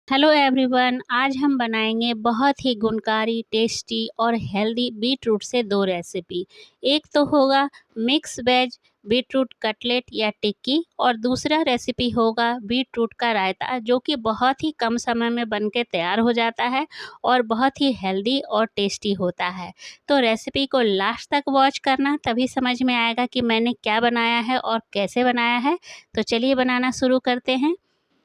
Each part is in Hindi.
हेलो एवरीवन, आज हम बनाएंगे बहुत ही गुणकारी, टेस्टी और हेल्दी बीट रूट से दो रेसिपी। एक तो होगा mix veg beetroot cutlet या टिक्की और दूसरा रेसिपी होगा बीट रूट का रायता, जो कि बहुत ही कम समय में बनके तैयार हो जाता है और बहुत ही हेल्दी और टेस्टी होता है। तो रेसिपी को लास्ट तक वॉच करना, तभी समझ में आएगा कि मैंने क्या बनाया है और कैसे बनाया है। तो चलिए बनाना शुरू करते हैं।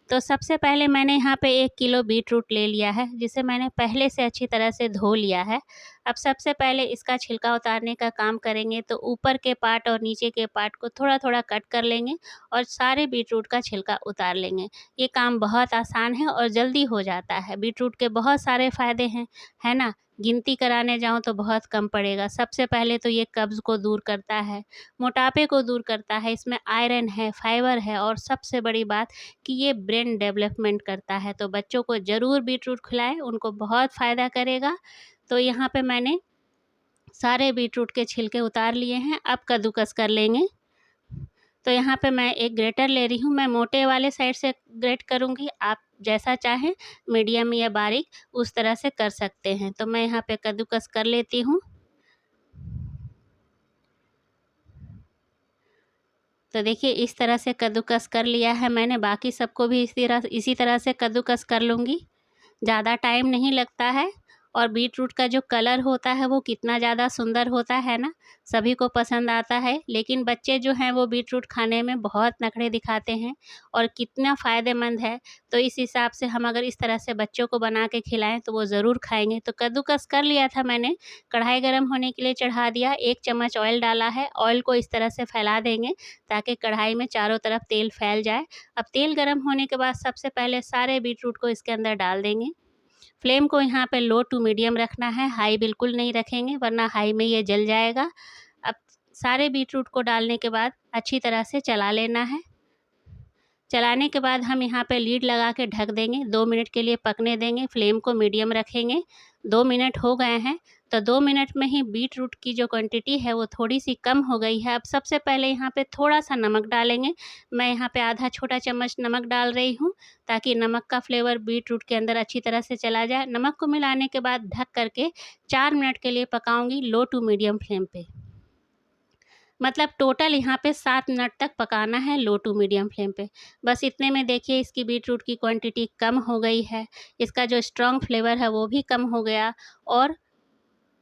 तो सबसे पहले मैंने यहाँ पे 1 किलो बीट रूट ले लिया है, जिसे मैंने पहले से अच्छी तरह से धो लिया है। अब सबसे पहले इसका छिलका उतारने का काम करेंगे, तो ऊपर के पार्ट और नीचे के पार्ट को थोड़ा-थोड़ा कट कर लेंगे और सारे बीट रूट का छिलका उतार लेंगे। ये काम बहुत आसान है और जल्दी हो जाता है। बीट रूट के बहुत सारे फ़ायदे हैं, है ना? गिनती कराने जाऊँ तो बहुत कम पड़ेगा। सबसे पहले तो ये कब्ज़ को दूर करता है, मोटापे को दूर करता है, इसमें आयरन है, फाइबर है और सबसे बड़ी बात कि ये ब्रेन डेवलपमेंट करता है। तो बच्चों को ज़रूर बीटरूट खिलाएँ, उनको बहुत फ़ायदा करेगा। तो यहाँ पे मैंने सारे बीटरूट के छिलके उतार लिए हैं, अब कद्दूकस कर लेंगे। तो यहाँ पे मैं एक ग्रेटर ले रही हूँ, मैं मोटे वाले साइड से ग्रेट करूँगी, आप जैसा चाहें मीडियम या बारीक उस तरह से कर सकते हैं। तो मैं यहाँ पे कद्दूकस कर लेती हूँ। तो देखिए इस तरह से कद्दूकस कर लिया है मैंने, बाकी सबको भी इसी तरह से कद्दूकस कर लूँगी। ज़्यादा टाइम नहीं लगता है और बीट रूट का जो कलर होता है वो कितना ज़्यादा सुंदर होता है ना, सभी को पसंद आता है। लेकिन बच्चे जो हैं वो बीट रूट खाने में बहुत नखरे दिखाते हैं और कितना फ़ायदेमंद है। तो इस हिसाब से हम अगर इस तरह से बच्चों को बना के खिलाएँ तो वो ज़रूर खाएँगे। तो कद्दूकस कर लिया था मैंने, कढ़ाई गरम होने के लिए चढ़ा दिया, 1 चम्मच ऑयल डाला है। ऑयल को इस तरह से फैला देंगे ताकि कढ़ाई में चारों तरफ तेल फैल जाए। अब तेल गरम होने के बाद सबसे पहले सारे बीट रूट को इसके अंदर डाल देंगे। फ्लेम को यहाँ पे लो टू मीडियम रखना है, हाई बिल्कुल नहीं रखेंगे वरना हाई में ये जल जाएगा। अब सारे बीटरूट को डालने के बाद अच्छी तरह से चला लेना है। चलाने के बाद हम यहाँ पे लीड लगा के ढक देंगे, 2 मिनट के लिए पकने देंगे, फ्लेम को मीडियम रखेंगे। 2 मिनट हो गए हैं, तो 2 मिनट में ही बीट रूट की जो क्वांटिटी है वो थोड़ी-सी कम हो गई है। अब सबसे पहले यहाँ पे थोड़ा-सा नमक डालेंगे। मैं यहाँ पे आधा छोटा चम्मच नमक डाल रही हूँ, ताकि नमक का फ्लेवर बीट रूट के अंदर अच्छी तरह से चला जाए। नमक को मिलाने के बाद ढक कर के 4 मिनट के लिए पकाऊँगी लो टू मीडियम फ्लेम पे। मतलब टोटल यहाँ पे 7 मिनट तक पकाना है लो टू मीडियम फ्लेम पे। बस इतने में देखिए इसकी बीटरूट की क्वांटिटी कम हो गई है, इसका जो स्ट्रॉन्ग फ्लेवर है वो भी कम हो गया और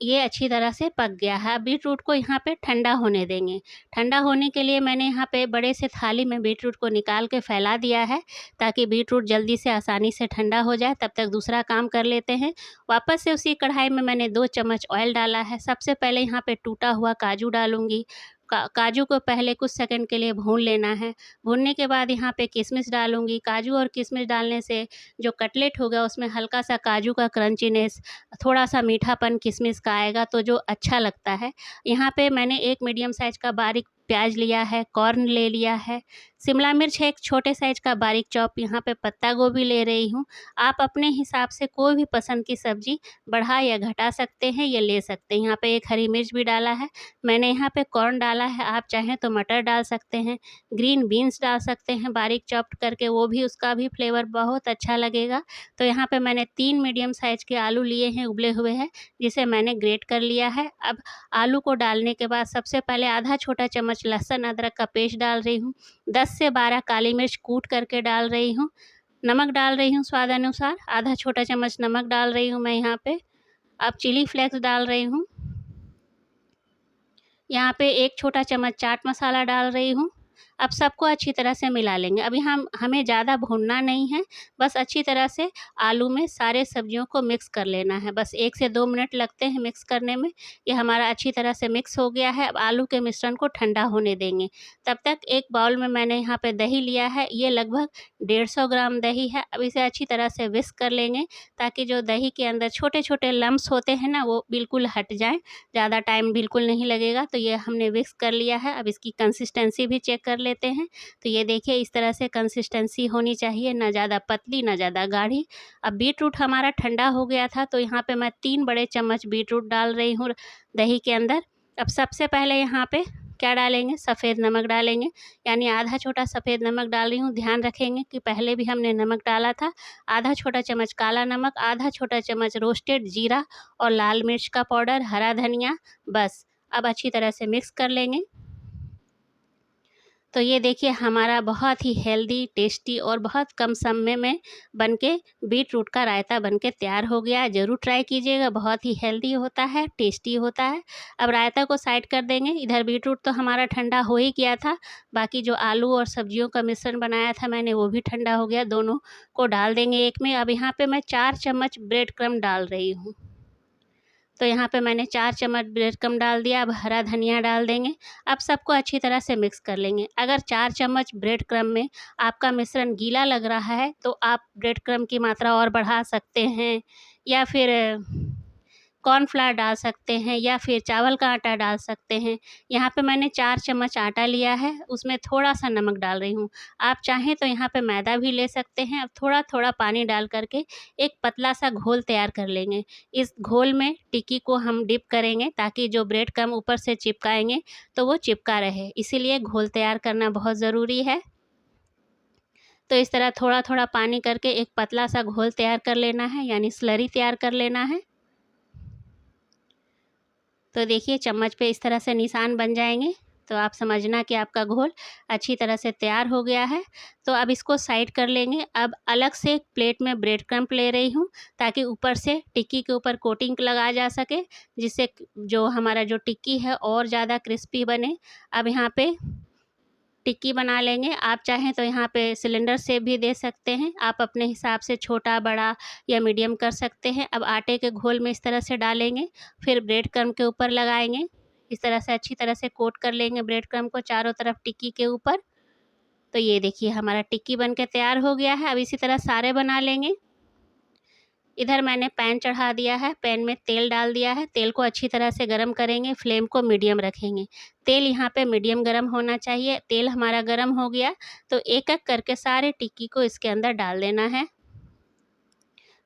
ये अच्छी तरह से पक गया है। अब बीटरूट को यहाँ पे ठंडा होने देंगे। ठंडा होने के लिए मैंने यहाँ पे बड़े से थाली में बीटरूट को निकाल के फैला दिया है, ताकि बीटरूट जल्दी से आसानी से ठंडा हो जाए। तब तक दूसरा काम कर लेते हैं। वापस से उसी कढ़ाई में मैंने 2 चम्मच ऑयल डाला है। सबसे पहले यहाँ पे टूटा हुआ काजू डालूँगी। काजू को पहले कुछ सेकंड के लिए भून लेना है। भूनने के बाद यहाँ पे किशमिश डालूँगी। काजू और किशमिश डालने से जो कटलेट होगा उसमें हल्का-सा काजू का क्रंचीनेस, थोड़ा-सा मीठापन किशमिश का आएगा, तो जो अच्छा लगता है। यहाँ पे मैंने एक मीडियम साइज़ का बारीक प्याज़ लिया है, कॉर्न ले लिया है, शिमला मिर्च है एक छोटे साइज़ का बारीक चॉप, यहाँ पे पत्ता गोभी ले रही हूँ। आप अपने हिसाब से कोई भी पसंद की सब्ज़ी बढ़ा या घटा सकते हैं, ये ले सकते हैं। यहाँ पे एक हरी मिर्च भी डाला है। मैंने यहाँ पे कॉर्न डाला है, आप चाहें तो मटर डाल सकते हैं, ग्रीन बीन्स डाल सकते हैं बारीक चॉप्ड करके, वो भी उसका भी फ्लेवर बहुत अच्छा लगेगा। तो यहाँ पे मैंने 3 मीडियम साइज़ के आलू लिए हैं, उबले हुए हैं, जिसे मैंने ग्रेट कर लिया है। अब आलू को डालने के बाद सबसे पहले आधा छोटा चम्मच लहसुन अदरक का पेस्ट डाल रही हूँ, 10 से 12 काली मिर्च कूट करके डाल रही हूँ, नमक डाल रही हूँ स्वाद अनुसार, आधा छोटा चम्मच नमक डाल रही हूँ मैं यहाँ पे। अब चिली फ्लेक्स डाल रही हूँ। यहाँ पे 1 छोटा चम्मच चाट मसाला डाल रही हूँ। अब सबको अच्छी तरह से मिला लेंगे। अभी हमें ज़्यादा भूनना नहीं है, बस अच्छी तरह से आलू में सारे सब्जियों को मिक्स कर लेना है। बस 1 से 2 मिनट लगते हैं मिक्स करने में। ये हमारा अच्छी तरह से मिक्स हो गया है। अब आलू के मिश्रण को ठंडा होने देंगे। तब तक एक बाउल में मैंने यहाँ पे दही लिया है, ये लगभग 150 ग्राम दही है। अब इसे अच्छी तरह से विस्क कर लेंगे, ताकि जो दही के अंदर छोटे-छोटे लम्प्स होते हैं ना, वो बिल्कुल हट जाएँ। ज़्यादा टाइम बिल्कुल नहीं लगेगा। तो ये हमने विक्स कर लिया है। अब इसकी कंसिस्टेंसी भी चेक कर लेते हैं। तो ये देखिए इस तरह से कंसिस्टेंसी होनी चाहिए, ना ज़्यादा पतली ना ज़्यादा गाढ़ी। अब बीटरूट हमारा ठंडा हो गया था, तो यहाँ पे मैं 3 बड़े चम्मच बीटरूट डाल रही हूँ दही के अंदर। अब सबसे पहले यहाँ पे क्या डालेंगे, सफ़ेद नमक डालेंगे, यानी आधा छोटा सफ़ेद नमक डाल रही हूँ। ध्यान रखेंगे कि पहले भी हमने नमक डाला था। आधा छोटा चम्मच काला नमक, आधा छोटा चम्मच रोस्टेड जीरा और लाल मिर्च का पाउडर, हरा धनिया, बस। अब अच्छी तरह से मिक्स कर लेंगे। तो ये देखिए हमारा बहुत ही हेल्दी, टेस्टी और बहुत कम समय में बनके बीट रूट का रायता बनके तैयार हो गया है। ज़रूर ट्राई कीजिएगा, बहुत ही हेल्दी होता है, टेस्टी होता है। अब रायता को साइड कर देंगे। इधर बीट रूट तो हमारा ठंडा हो ही गया था, बाकी जो आलू और सब्जियों का मिश्रण बनाया था मैंने वो भी ठंडा हो गया, दोनों को डाल देंगे एक में। अब यहाँ पे मैं 4 चम्मच ब्रेड क्रम्ब डाल रही हूँ। तो यहाँ पे मैंने 4 चम्मच ब्रेड क्रम्ब डाल दिया। अब हरा धनिया डाल देंगे। अब सबको अच्छी तरह से मिक्स कर लेंगे। अगर 4 चम्मच ब्रेड क्रम्ब में आपका मिश्रण गीला लग रहा है तो आप ब्रेड क्रम्ब की मात्रा और बढ़ा सकते हैं, या फिर कॉर्नफ्लावर डाल सकते हैं, या फिर चावल का आटा डाल सकते हैं। यहाँ पे मैंने 4 चम्मच आटा लिया है, उसमें थोड़ा-सा नमक डाल रही हूँ। आप चाहें तो यहाँ पे मैदा भी ले सकते हैं। अब थोड़ा-थोड़ा पानी डाल कर के एक पतला-सा घोल तैयार कर लेंगे। इस घोल में टिक्की को हम डिप करेंगे ताकि जो ब्रेड क्रम्ब ऊपर से चिपकाएँगे तो वो चिपका रहे, इसीलिए घोल तैयार करना बहुत ज़रूरी है। तो इस तरह थोड़ा-थोड़ा पानी करके एक पतला-सा घोल तैयार कर लेना है, यानी स्लरी तैयार कर लेना है। तो देखिए चम्मच पे इस तरह से निशान बन जाएँगे, तो आप समझना कि आपका घोल अच्छी तरह से तैयार हो गया है। तो अब इसको साइड कर लेंगे। अब अलग से एक प्लेट में ब्रेड क्रम्ब ले रही हूँ, ताकि ऊपर से टिक्की के ऊपर कोटिंग लगाया जा सके, जिससे जो हमारा जो टिक्की है और ज़्यादा क्रिस्पी बने। अब यहाँ पे टिक्की बना लेंगे। आप चाहें तो यहाँ पे सिलेंडर शेप भी दे सकते हैं। आप अपने हिसाब से छोटा, बड़ा या मीडियम कर सकते हैं। अब आटे के घोल में इस तरह से डालेंगे, फिर ब्रेड क्रम्ब के ऊपर लगाएँगे। इस तरह से अच्छी तरह से कोट कर लेंगे ब्रेड क्रम्ब को चारों तरफ टिक्की के ऊपर। तो ये देखिए हमारा टिक्की बन के तैयार हो गया है। अब इसी तरह सारे बना लेंगे। इधर मैंने पैन चढ़ा दिया है, पैन में तेल डाल दिया है। तेल को अच्छी तरह से गरम करेंगे, फ्लेम को मीडियम रखेंगे। तेल यहाँ पे मीडियम गरम होना चाहिए। तेल हमारा गरम हो गया तो एक-एक करके सारे टिक्की को इसके अंदर डाल देना है।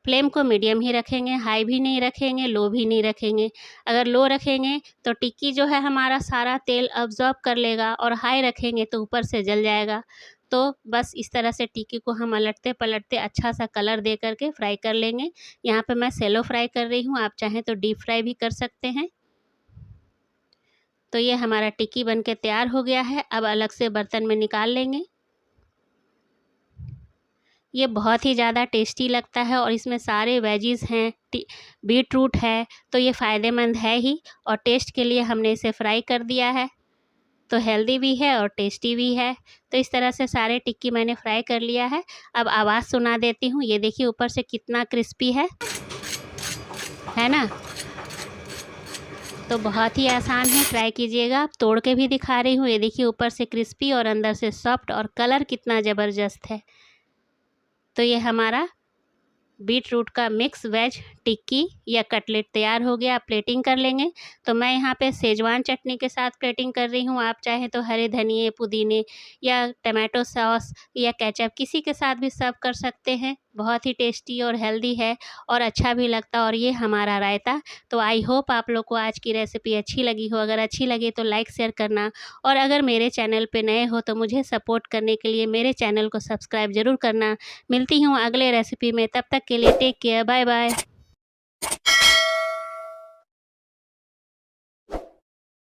फ्लेम को मीडियम ही रखेंगे, हाई भी नहीं रखेंगे, लो भी नहीं रखेंगे। अगर लो रखेंगे तो टिक्की जो है हमारा सारा तेल अब्ज़ॉर्ब कर लेगा, और हाई रखेंगे तो ऊपर से जल जाएगा। तो बस इस तरह से टिक्की को हम पलटते-पलटते अच्छा-सा कलर दे कर के फ्राई कर लेंगे। यहाँ पे मैं शैलो फ्राई कर रही हूँ, आप चाहें तो डीप फ्राई भी कर सकते हैं। तो ये हमारा टिक्की बन के तैयार हो गया है। अब अलग से बर्तन में निकाल लेंगे। ये बहुत ही ज़्यादा टेस्टी लगता है और इसमें सारे वेजीज़ हैं, बीट रूट है, तो ये फ़ायदेमंद है ही, और टेस्ट के लिए हमने इसे फ्राई कर दिया है, तो हेल्दी भी है और टेस्टी भी है। तो इस तरह से सारे टिक्की मैंने फ्राई कर लिया है। अब आवाज़ सुना देती हूँ, ये देखिए ऊपर से कितना क्रिस्पी है ना? तो बहुत ही आसान है, ट्राई कीजिएगा। आप तोड़ के भी दिखा रही हूँ, ये देखिए ऊपर से क्रिस्पी और अंदर से सॉफ्ट, और कलर कितना ज़बरदस्त है। तो ये हमारा बीट रूट का मिक्स वेज टिक्की या कटलेट तैयार हो गया। आप प्लेटिंग कर लेंगे। तो मैं यहाँ पे शेज़वान चटनी के साथ प्लेटिंग कर रही हूँ। आप चाहें तो हरे धनिए, पुदीने या टमाटो सॉस या केचप किसी के साथ भी सर्व कर सकते हैं। बहुत ही टेस्टी और हेल्दी है, और अच्छा भी लगता है। और ये हमारा रायता। तो आई होप आप लोग को आज की रेसिपी अच्छी लगी हो। अगर अच्छी लगी तो लाइक शेयर करना, और अगर मेरे चैनल पे नए हो तो मुझे सपोर्ट करने के लिए मेरे चैनल को सब्सक्राइब ज़रूर करना। मिलती हूँ अगले रेसिपी में, तब तक के लिए टेक केयर, बाय बाय।